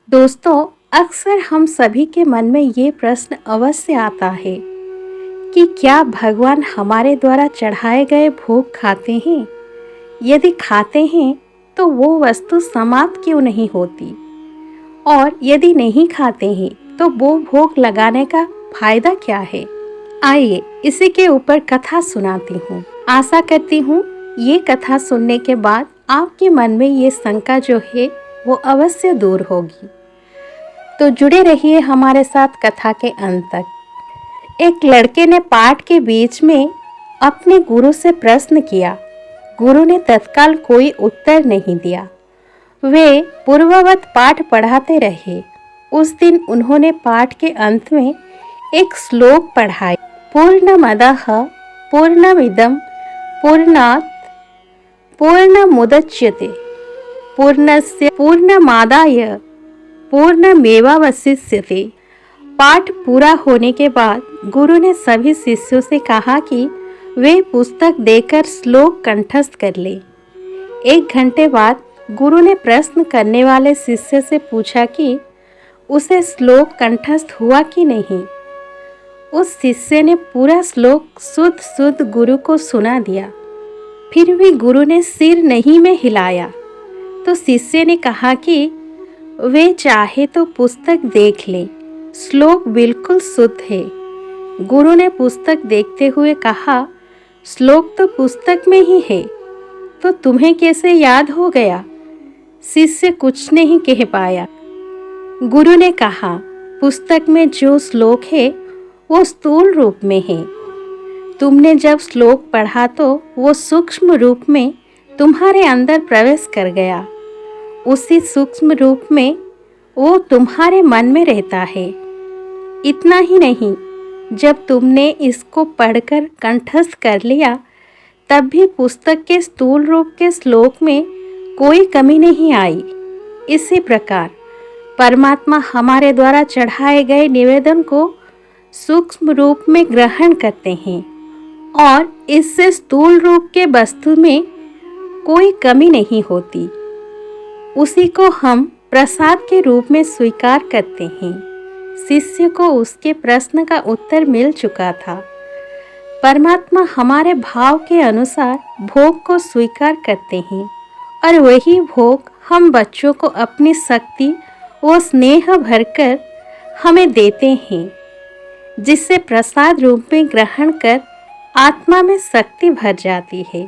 दोस्तों, अक्सर हम सभी के मन में ये प्रश्न अवश्य आता है कि क्या भगवान हमारे द्वारा चढ़ाए गए भोग खाते हैं? यदि खाते हैं तो वो वस्तु समाप्त क्यों नहीं होती? और यदि नहीं खाते हैं तो वो भोग लगाने का फायदा क्या है? आइए इसी के ऊपर कथा सुनाती हूँ। आशा करती हूँ ये कथा सुनने के बाद आपके मन में ये शंका जो है वो अवश्य दूर होगी। तो जुड़े रहिए हमारे साथ कथा के अंत तक। एक लड़के ने पाठ के बीच में अपने गुरु से प्रश्न किया। गुरु ने तत्काल कोई उत्तर नहीं दिया। वे पूर्ववत पाठ पढ़ाते रहे। उस दिन उन्होंने पाठ के अंत में एक श्लोक पढ़ाया। पूर्णमदः पूर्णमिदं पूर्णात् पूर्णमुदच्यते पूर्णस्य पूर्णमादाय पूर्णमेवावशिष्यते। पाठ पूरा होने के बाद गुरु ने सभी शिष्यों से कहा कि वे पुस्तक देकर श्लोक कंठस्थ कर ले। 1 घंटे बाद गुरु ने प्रश्न करने वाले शिष्य से पूछा कि उसे श्लोक कंठस्थ हुआ कि नहीं। उस शिष्य ने पूरा श्लोक शुद्ध शुद्ध गुरु को सुना दिया। फिर भी गुरु ने सिर नहीं में हिलाया तो शिष्य ने कहा कि वे चाहे तो पुस्तक देख लें, श्लोक बिल्कुल शुद्ध है। गुरु ने पुस्तक देखते हुए कहा, श्लोक तो पुस्तक में ही है, तो तुम्हें कैसे याद हो गया? शिष्य कुछ नहीं कह पाया। गुरु ने कहा, पुस्तक में जो श्लोक है वो स्थूल रूप में है। तुमने जब श्लोक पढ़ा तो वो सूक्ष्म रूप में तुम्हारे अंदर प्रवेश कर गया। उसी सूक्ष्म रूप में वो तुम्हारे मन में रहता है। इतना ही नहीं, जब तुमने इसको पढ़कर कंठस्थ कर लिया तब भी पुस्तक के स्थूल रूप के श्लोक में कोई कमी नहीं आई। इसी प्रकार परमात्मा हमारे द्वारा चढ़ाए गए निवेदन को सूक्ष्म रूप में ग्रहण करते हैं और इससे स्थूल रूप के वस्तु में कोई कमी नहीं होती। उसी को हम प्रसाद के रूप में स्वीकार करते हैं। शिष्य को उसके प्रश्न का उत्तर मिल चुका था। परमात्मा हमारे भाव के अनुसार भोग को स्वीकार करते हैं और वही भोग हम बच्चों को अपनी शक्ति व स्नेह भरकर हमें देते हैं, जिससे प्रसाद रूप में ग्रहण कर आत्मा में शक्ति भर जाती है।